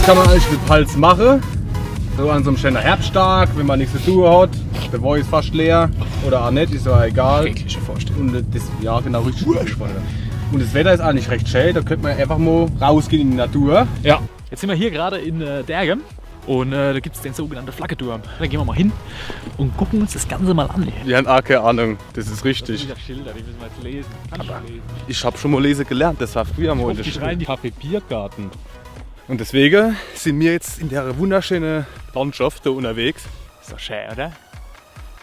kann man eigentlich mit Pals machen. So an so einem schönen Herbsttag, wenn man nichts zu tun hat. Der Boy ist fast leer oder auch nicht, ist ja egal. Schreckliche Vorstellung. Und das, ja genau, richtig. Und das Wetter ist eigentlich recht schön, da könnte man einfach mal rausgehen in die Natur. Ja. Jetzt sind wir hier gerade in Dergem und da gibt es den sogenannten Flaggeturm. Da gehen wir mal hin und gucken uns das Ganze mal an. Wir haben auch keine Ahnung, das ist richtig. Das sind Schilder, die müssen wir jetzt lesen. Kannst du lesen? Ich habe schon mal lesen gelernt, das war früher mal in der Die Schule. schreien die Kaffee Biergarten. Und deswegen sind wir jetzt in der wunderschönen Landschaft da unterwegs. Ist doch schön, oder?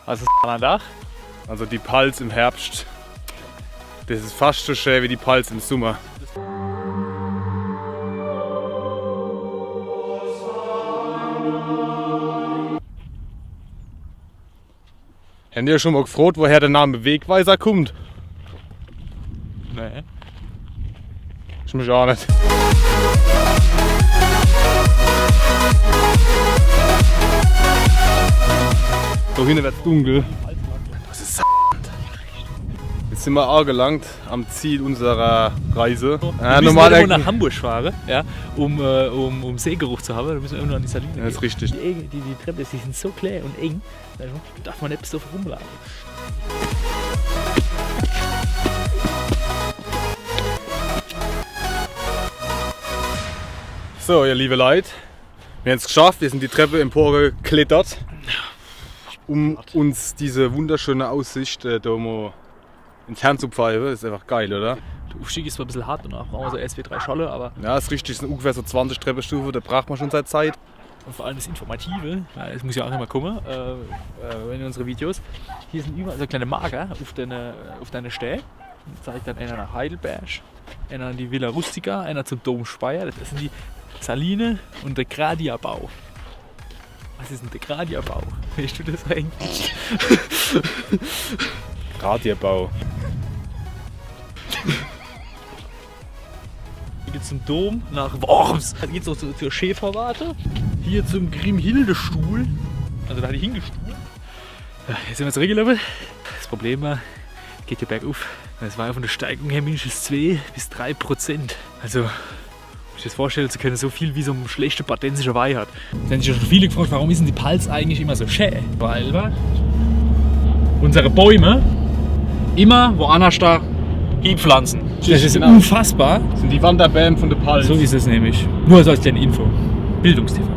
Was ist das an Dach? Also die Pals im Herbst, das ist fast so schön wie die Pals im Sommer. Habt ihr schon mal gefragt, woher der Name Wegweiser kommt? Nee. Ich mich auch nicht. Da hinten wird es dunkel. Das ist Jetzt sind wir angelangt am Ziel unserer Reise. Wir müssen normal nach Hamburg fahren, ja, um Seegeruch zu haben. Da müssen wir immer noch an die Saline gehen. Das ist richtig. Die Treppen, die sind so klein und eng, da darf man nicht so rumlaufen. So, ihr liebe Leute, wir haben es geschafft. Wir sind die Treppe emporgeklettert, um uns diese wunderschöne Aussicht da mal ins Herz zu pfeifen. Das ist einfach geil, oder? Der Aufstieg ist zwar ein bisschen hart und auch brauchen wir so SW3 Scholle, aber Ja, das ist richtig. Es sind ungefähr so 20 Treppenstufen, da braucht man schon seit Zeit. und vor allem das Informative, weil es muss ja auch immer kommen, in unsere Videos. Hier sind überall so kleine Marker auf deine Stelle. Zeigt dann einer nach Heidelberg, einer an die Villa Rustica, einer zum Dom Speyer. Das sind die Saline und der Gradia-Bau. Was ist denn der Gradia-Bau? Weißt du das eigentlich? Radierbau. Hier geht's zum Dom nach Worms. Dann geht's noch zur Schäferwarte. Hier zum Grimhilde-Stuhl. Also da hatte ich hingestuhlt. Ja, jetzt sind wir zurückgelaufen. Das Problem war, geht hier bergauf. Es war ja von der Steigung her mindestens 2 bis 3%. Also, um sich das vorstellen zu können, so viel wie so ein schlechter badensischer Weih hat. Da haben sich schon viele gefragt, warum ist denn die Pals eigentlich immer so schön? Weil unsere Bäume immer woanders da hinpflanzen. Das ist Genau. unfassbar. Das sind die Wanderbäume von der Pals. So ist es nämlich. Nur so als kleine Info. Bildungstv.